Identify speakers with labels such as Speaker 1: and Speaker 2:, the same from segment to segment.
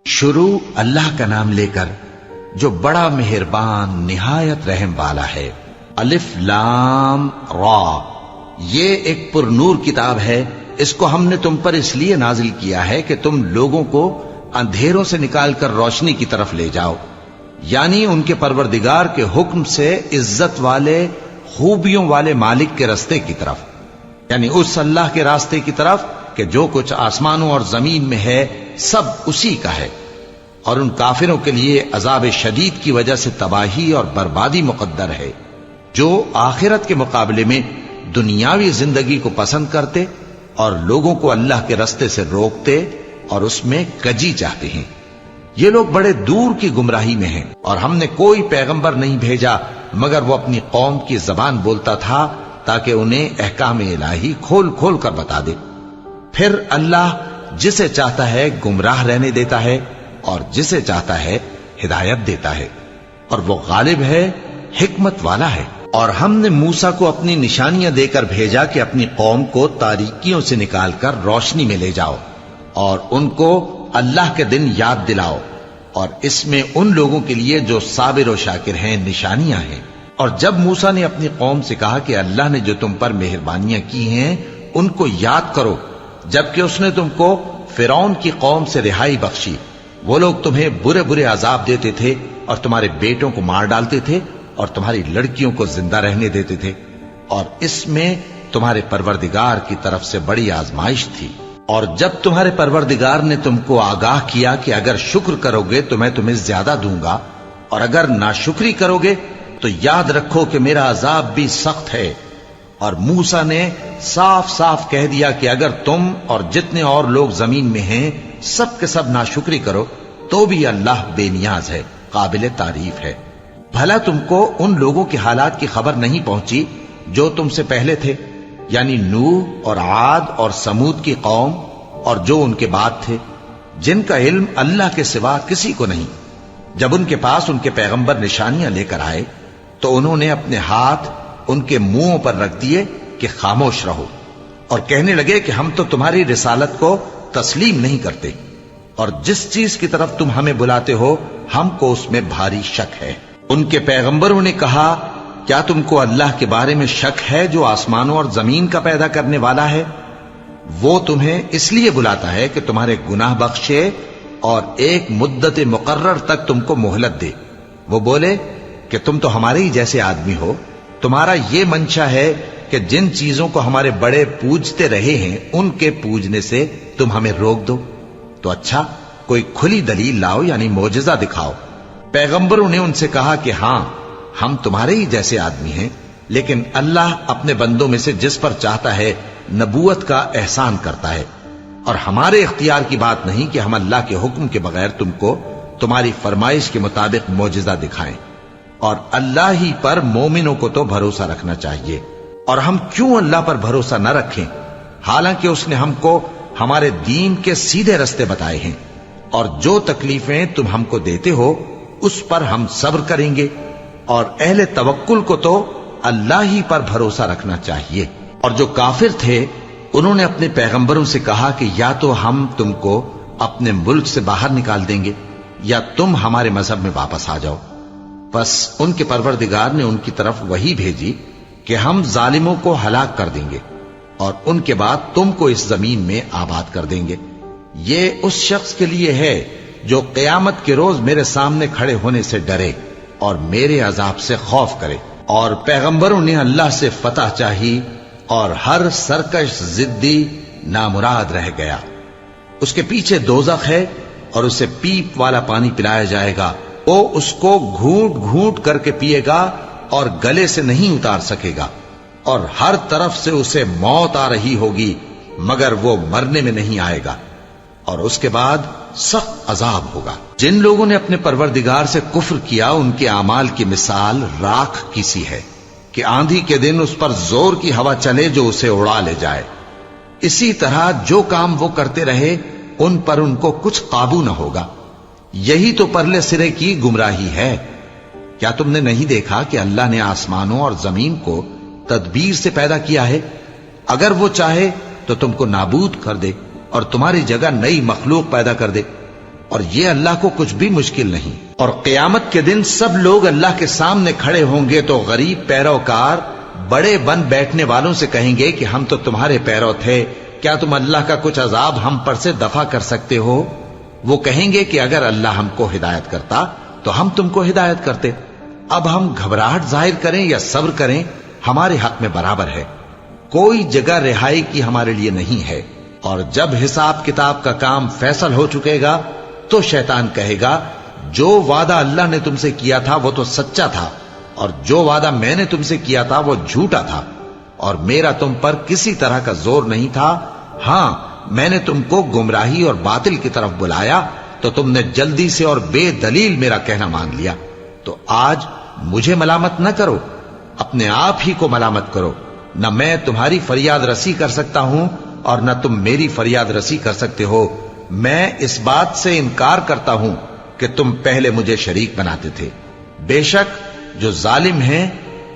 Speaker 1: شروع اللہ کا نام لے کر جو بڑا مہربان نہایت رحم والا ہے۔ الف لام را، یہ ایک پر نور کتاب ہے، اس کو ہم نے تم پر اس لیے نازل کیا ہے کہ تم لوگوں کو اندھیروں سے نکال کر روشنی کی طرف لے جاؤ، یعنی ان کے پروردگار کے حکم سے عزت والے خوبیوں والے مالک کے راستے کی طرف، یعنی اس اللہ کے راستے کی طرف کہ جو کچھ آسمانوں اور زمین میں ہے سب اسی کا ہے۔ اور ان کافروں کے لیے عذاب شدید کی وجہ سے تباہی اور بربادی مقدر ہے، جو آخرت کے مقابلے میں دنیاوی زندگی کو پسند کرتے اور لوگوں کو اللہ کے راستے سے روکتے اور اس میں کجی چاہتے ہیں۔ یہ لوگ بڑے دور کی گمراہی میں ہیں، اور ہم نے کوئی پیغمبر نہیں بھیجا مگر وہ اپنی قوم کی زبان بولتا تھا تاکہ انہیں احکام الہی کھول کھول کر بتا دے۔ پھر اللہ جسے چاہتا ہے گمراہ رہنے دیتا ہے اور جسے چاہتا ہے ہدایت دیتا ہے، اور وہ غالب ہے، حکمت والا ہے۔ اور ہم نے موسیٰ کو اپنی نشانیاں دے کر بھیجا کہ اپنی قوم کو تاریکیوں سے نکال کر روشنی میں لے جاؤ اور ان کو اللہ کے دن یاد دلاؤ، اور اس میں ان لوگوں کے لیے جو صابر و شاکر ہیں نشانیاں ہیں۔ اور جب موسیٰ نے اپنی قوم سے کہا کہ اللہ نے جو تم پر مہربانیاں کی ہیں ان کو یاد کرو، جبکہ اس نے تم کو فرعون کی قوم سے رہائی بخشی، وہ لوگ تمہیں برے برے عذاب دیتے تھے اور تمہارے بیٹوں کو مار ڈالتے تھے اور تمہاری لڑکیوں کو زندہ رہنے دیتے تھے، اور اس میں تمہارے پروردگار کی طرف سے بڑی آزمائش تھی۔ اور جب تمہارے پروردگار نے تم کو آگاہ کیا کہ اگر شکر کرو گے تو میں تمہیں زیادہ دوں گا، اور اگر ناشکری کرو گے تو یاد رکھو کہ میرا عذاب بھی سخت ہے۔ اور موسیٰ نے صاف صاف کہہ دیا کہ اگر تم اور جتنے اور لوگ زمین میں ہیں سب کے سب ناشکری کرو تو بھی اللہ بے نیاز ہے، قابل تعریف ہے۔ بھلا تم کو ان لوگوں کے حالات کی خبر نہیں پہنچی جو تم سے پہلے تھے، یعنی نوح اور عاد اور سمود کی قوم اور جو ان کے بعد تھے، جن کا علم اللہ کے سوا کسی کو نہیں۔ جب ان کے پاس ان کے پیغمبر نشانیاں لے کر آئے تو انہوں نے اپنے ہاتھ ان کے منہوں پر رکھ دیے کہ خاموش رہو، اور کہنے لگے کہ ہم تو تمہاری رسالت کو تسلیم نہیں کرتے، اور جس چیز کی طرف تم ہمیں بلاتے ہو ہم کو اس میں بھاری شک ہے۔ ان کے پیغمبروں نے کہا، کیا تم کو اللہ کے بارے میں شک ہے جو آسمانوں اور زمین کا پیدا کرنے والا ہے؟ وہ تمہیں اس لیے بلاتا ہے کہ تمہارے گناہ بخشے اور ایک مدت مقرر تک تم کو مہلت دے۔ وہ بولے کہ تم تو ہمارے ہی جیسے آدمی ہو، تمہارا یہ منشا ہے کہ جن چیزوں کو ہمارے بڑے پوجتے رہے ہیں ان کے پوجنے سے تم ہمیں روک دو، تو اچھا کوئی کھلی دلیل لاؤ، یعنی معجزہ دکھاؤ۔ پیغمبروں نے ان سے کہا کہ ہاں ہم تمہارے ہی جیسے آدمی ہیں، لیکن اللہ اپنے بندوں میں سے جس پر چاہتا ہے نبوت کا احسان کرتا ہے، اور ہمارے اختیار کی بات نہیں کہ ہم اللہ کے حکم کے بغیر تم کو تمہاری فرمائش کے مطابق معجزہ دکھائیں۔ اور اللہ ہی پر مومنوں کو تو بھروسہ رکھنا چاہیے، اور ہم کیوں اللہ پر بھروسہ نہ رکھیں حالانکہ اس نے ہم کو ہمارے دین کے سیدھے رستے بتائے ہیں، اور جو تکلیفیں تم ہم کو دیتے ہو اس پر ہم صبر کریں گے، اور اہل توکل کو تو اللہ ہی پر بھروسہ رکھنا چاہیے۔ اور جو کافر تھے انہوں نے اپنے پیغمبروں سے کہا کہ یا تو ہم تم کو اپنے ملک سے باہر نکال دیں گے یا تم ہمارے مذہب میں واپس آ جاؤ۔ بس ان کے پروردگار نے ان کی طرف وحی بھیجی کہ ہم ظالموں کو ہلاک کر دیں گے اور ان کے بعد تم کو اس زمین میں آباد کر دیں گے۔ یہ اس شخص کے لیے ہے جو قیامت کے روز میرے سامنے کھڑے ہونے سے ڈرے اور میرے عذاب سے خوف کرے۔ اور پیغمبروں نے اللہ سے فتح چاہی اور ہر سرکش ضدی نامراد رہ گیا۔ اس کے پیچھے دوزخ ہے اور اسے پیپ والا پانی پلایا جائے گا، وہ اس کو گھونٹ گھونٹ کر کے پیے گا اور گلے سے نہیں اتار سکے گا، اور ہر طرف سے اسے موت آ رہی ہوگی مگر وہ مرنے میں نہیں آئے گا، اور اس کے بعد سخت عذاب ہوگا۔ جن لوگوں نے اپنے پروردگار سے کفر کیا ان کے اعمال کی مثال راکھ کی سی ہے کہ آندھی کے دن اس پر زور کی ہوا چلے جو اسے اڑا لے جائے۔ اسی طرح جو کام وہ کرتے رہے ان پر ان کو کچھ قابو نہ ہوگا۔ یہی تو پرلے سرے کی گمراہی ہے۔ کیا تم نے نہیں دیکھا کہ اللہ نے آسمانوں اور زمین کو تدبیر سے پیدا کیا ہے؟ اگر وہ چاہے تو تم کو نابود کر دے اور تمہاری جگہ نئی مخلوق پیدا کر دے۔ اور یہ اللہ کو کچھ بھی مشکل نہیں۔ اور قیامت کے دن سب لوگ اللہ کے سامنے کھڑے ہوں گے تو غریب پیروکار بڑے بن بیٹھنے والوں سے کہیں گے کہ ہم تو تمہارے پیرو تھے، کیا تم اللہ کا کچھ عذاب ہم پر سے دفع کر سکتے ہو؟ وہ کہیں گے کہ اگر اللہ ہم کو ہدایت کرتا تو ہم تم کو ہدایت کرتے۔ اب ہم گھبراہٹ ظاہر کریں یا صبر کریں ہمارے حق میں برابر ہے، کوئی جگہ رہائی کی ہمارے لیے نہیں ہے۔ اور جب حساب کتاب کا کام فیصل ہو چکے گا تو شیطان کہے گا جو وعدہ اللہ نے تم سے کیا تھا وہ تو سچا تھا، اور جو وعدہ میں نے تم سے کیا تھا وہ جھوٹا تھا، اور میرا تم پر کسی طرح کا زور نہیں تھا۔ ہاں، میں نے تم کو گمراہی اور باطل کی طرف بلایا تو تم نے جلدی سے اور بے دلیل میرا کہنا مان لیا۔ تو آج مجھے ملامت نہ کرو، اپنے آپ ہی کو ملامت کرو۔ نہ میں تمہاری فریاد رسی کر سکتا ہوں اور نہ تم میری فریاد رسی کر سکتے ہو۔ میں اس بات سے انکار کرتا ہوں کہ تم پہلے مجھے شریک بناتے تھے۔ بے شک جو ظالم ہیں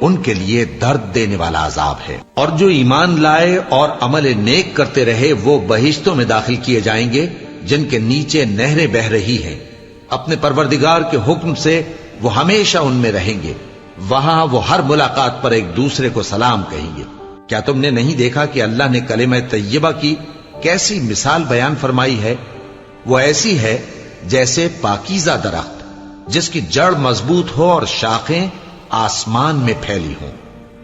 Speaker 1: ان کے لیے درد دینے والا عذاب ہے۔ اور جو ایمان لائے اور عمل نیک کرتے رہے وہ بہشتوں میں داخل کیے جائیں گے جن کے نیچے نہریں بہ رہی ہیں۔ اپنے پروردگار کے حکم سے وہ ہمیشہ ان میں رہیں گے، وہاں وہ ہر ملاقات پر ایک دوسرے کو سلام کہیں گے۔ کیا تم نے نہیں دیکھا کہ اللہ نے کلمہ طیبہ کی کیسی مثال بیان فرمائی ہے؟ وہ ایسی ہے جیسے پاکیزہ درخت جس کی جڑ مضبوط ہو اور شاخیں آسمان میں پھیلی ہوں۔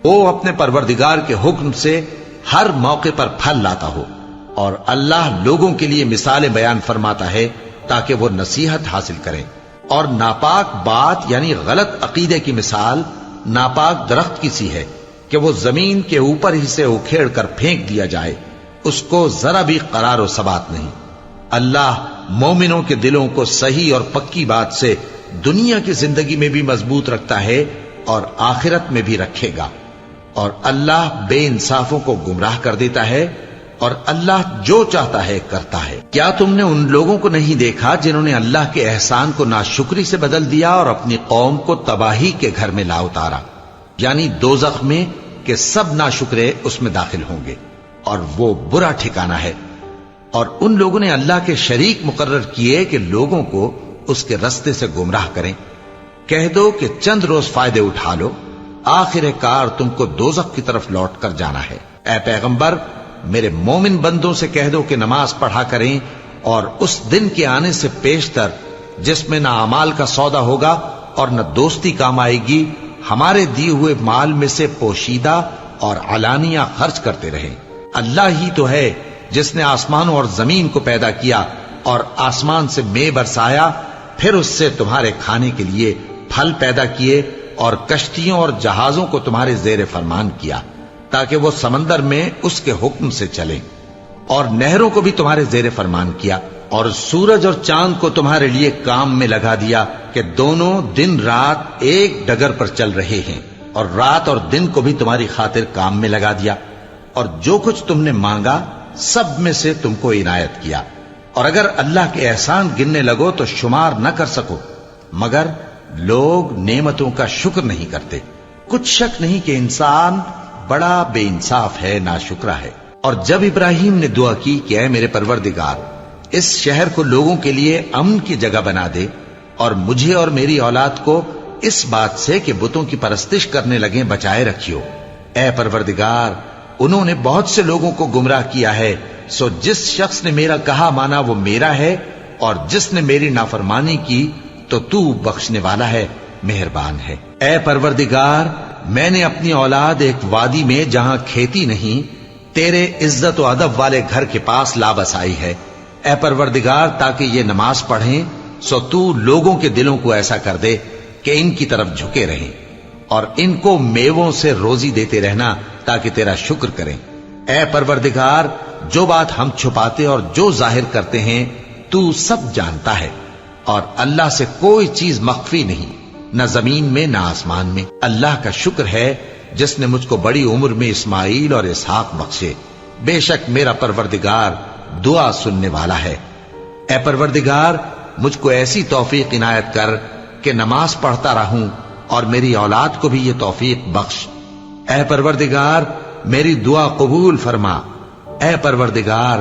Speaker 1: وہ اپنے پروردگار کے حکم سے ہر موقع پر پھل لاتا ہو، اور اللہ لوگوں کے لیے مثالیں بیان فرماتا ہے تاکہ وہ نصیحت حاصل کریں۔ اور ناپاک بات یعنی غلط عقیدے کی مثال ناپاک درخت کی سی ہے کہ وہ زمین کے اوپر ہی سے اکھیڑ کر پھینک دیا جائے، اس کو ذرا بھی قرار و ثبات نہیں۔ اللہ مومنوں کے دلوں کو صحیح اور پکی بات سے دنیا کی زندگی میں بھی مضبوط رکھتا ہے اور آخرت میں بھی رکھے گا۔ اور اللہ بے انصافوں کو گمراہ کر دیتا ہے، اور اللہ جو چاہتا ہے کرتا ہے۔ کیا تم نے ان لوگوں کو نہیں دیکھا جنہوں نے اللہ کے احسان کو ناشکری سے بدل دیا اور اپنی قوم کو تباہی کے گھر میں لا اتارا، یعنی دوزخ میں، کہ سب ناشکرے اس میں داخل ہوں گے اور وہ برا ٹھکانہ ہے۔ اور ان لوگوں نے اللہ کے شریک مقرر کیے کہ لوگوں کو اس کے رستے سے گمراہ کریں۔ کہہ دو کہ چند روز فائدے اٹھا لو، آخر کار تم کو دوزخ کی طرف لوٹ کر جانا ہے۔ اے پیغمبر، میرے مومن بندوں سے کہہ دو کہ نماز پڑھا کریں، اور اس دن کے آنے سے پیشتر جس میں نہ اعمال کا سودا ہوگا اور نہ دوستی کام آئے گی، ہمارے دیے ہوئے مال میں سے پوشیدہ اور علانیہ خرچ کرتے رہیں۔ اللہ ہی تو ہے جس نے آسمانوں اور زمین کو پیدا کیا اور آسمان سے مے برسایا، پھر اس سے تمہارے کھانے کے لیے پھل پیدا کیے اور کشتیوں اور جہازوں کو تمہارے زیر فرمان کیا تاکہ وہ سمندر میں اس کے حکم سے چلیں، اور نہروں کو بھی تمہارے زیر فرمان کیا، اور سورج اور چاند کو تمہارے لیے کام میں لگا دیا کہ دونوں دن رات ایک ڈگر پر چل رہے ہیں، اور رات اور دن کو بھی تمہاری خاطر کام میں لگا دیا، اور جو کچھ تم نے مانگا سب میں سے تم کو عنایت کیا۔ اور اگر اللہ کے احسان گننے لگو تو شمار نہ کر سکو، مگر لوگ نعمتوں کا شکر نہیں کرتے۔ کچھ شک نہیں کہ انسان بڑا بے انصاف ہے، ناشکرا ہے۔ اور جب ابراہیم نے دعا کی کہ اے میرے پروردگار، اس شہر کو لوگوں کے لیے امن کی جگہ بنا دے، اور مجھے اور میری اولاد کو اس بات سے کہ بتوں کی پرستش کرنے لگیں بچائے رکھیو۔ اے پروردگار، انہوں نے بہت سے لوگوں کو گمراہ کیا ہے، سو جس شخص نے میرا کہا مانا وہ میرا ہے، اور جس نے میری نافرمانی کی تو تو بخشنے والا ہے، مہربان ہے۔ اے پروردگار، میں نے اپنی اولاد ایک وادی میں جہاں کھیتی نہیں، تیرے عزت و ادب والے گھر کے پاس لا بسائی ہے۔ اے پروردگار، تاکہ یہ نماز پڑھیں، سو تو لوگوں کے دلوں کو ایسا کر دے کہ ان کی طرف جھکے رہیں، اور ان کو میووں سے روزی دیتے رہنا تاکہ تیرا شکر کریں۔ اے پروردگار، جو بات ہم چھپاتے اور جو ظاہر کرتے ہیں تو سب جانتا ہے، اور اللہ سے کوئی چیز مخفی نہیں، نہ زمین میں نہ آسمان میں۔ اللہ کا شکر ہے جس نے مجھ کو بڑی عمر میں اسماعیل اور اسحاق بخشے، بے شک میرا پروردگار دعا سننے والا ہے۔ اے پروردگار، مجھ کو ایسی توفیق عنایت کر کہ نماز پڑھتا رہوں، اور میری اولاد کو بھی یہ توفیق بخش۔ اے پروردگار، میری دعا قبول فرما۔ اے پروردگار،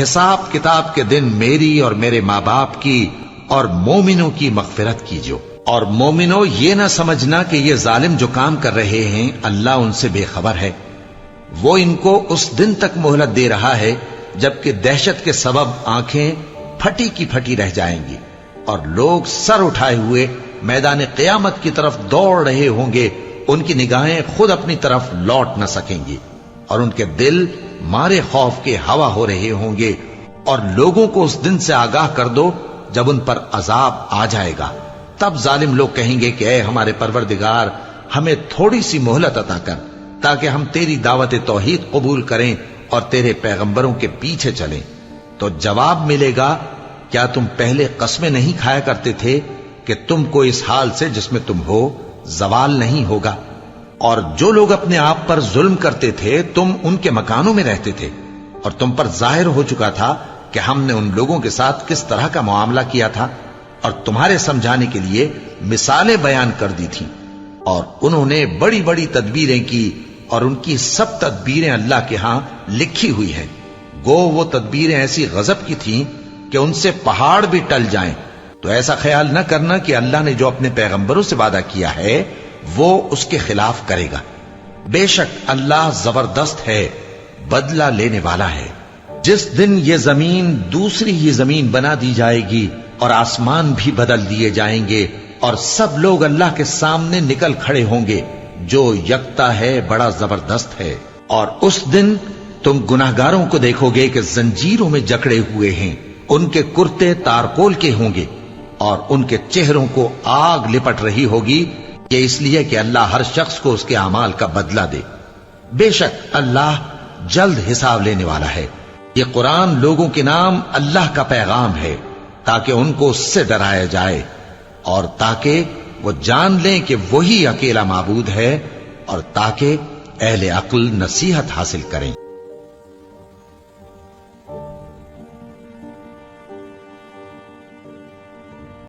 Speaker 1: حساب کتاب کے دن میری اور میرے ماں باپ کی اور مومنوں کی مغفرت کیجو۔ اور مومنوں یہ نہ سمجھنا کہ یہ ظالم جو کام کر رہے ہیں اللہ ان سے بے خبر ہے، وہ ان کو اس دن تک مہلت دے رہا ہے جبکہ دہشت کے سبب آنکھیں پھٹی کی پھٹی رہ جائیں گی اور لوگ سر اٹھائے ہوئے میدان قیامت کی طرف دوڑ رہے ہوں گے، ان کی نگاہیں خود اپنی طرف لوٹ نہ سکیں گی اور ان کے دل مارے خوف کے ہوا ہو رہے ہوں گے۔ اور لوگوں کو اس دن سے آگاہ کر دو جب ان پر عذاب آ جائے گا، تب ظالم لوگ کہیں گے کہ اے ہمارے پروردگار، ہمیں تھوڑی سی مہلت عطا کر تاکہ ہم تیری دعوت توحید قبول کریں اور تیرے پیغمبروں کے پیچھے چلیں۔ تو جواب ملے گا، کیا تم پہلے قسمیں نہیں کھایا کرتے تھے کہ تم کو اس حال سے جس میں تم ہو زوال نہیں ہوگا؟ اور جو لوگ اپنے آپ پر ظلم کرتے تھے تم ان کے مکانوں میں رہتے تھے، اور تم پر ظاہر ہو چکا تھا کہ ہم نے ان لوگوں کے ساتھ کس طرح کا معاملہ کیا تھا، اور تمہارے سمجھانے کے لیے مثالیں بیان کر دی تھیں۔ اور انہوں نے بڑی بڑی تدبیریں کی، اور ان کی سب تدبیریں اللہ کے ہاں لکھی ہوئی ہیں۔ گو وہ تدبیریں ایسی غضب کی تھیں کہ ان سے پہاڑ بھی ٹل جائیں۔ تو ایسا خیال نہ کرنا کہ اللہ نے جو اپنے پیغمبروں سے وعدہ کیا ہے وہ اس کے خلاف کرے گا۔ بے شک اللہ زبردست ہے، بدلہ لینے والا ہے۔ جس دن یہ زمین دوسری ہی زمین بنا دی جائے گی اور آسمان بھی بدل دیے جائیں گے اور سب لوگ اللہ کے سامنے نکل کھڑے ہوں گے جو یکتا ہے، بڑا زبردست ہے۔ اور اس دن تم گناہگاروں کو دیکھو گے کہ زنجیروں میں جکڑے ہوئے ہیں، ان کے کرتے تارکول کے ہوں گے اور ان کے چہروں کو آگ لپٹ رہی ہوگی، یہ اس لیے کہ اللہ ہر شخص کو اس کے اعمال کا بدلہ دے۔ بے شک اللہ جلد حساب لینے والا ہے۔ یہ قرآن لوگوں کے نام اللہ کا پیغام ہے تاکہ ان کو اس سے ڈرایا جائے اور تاکہ وہ جان لیں کہ وہی اکیلا معبود ہے، اور تاکہ اہل عقل نصیحت حاصل کریں۔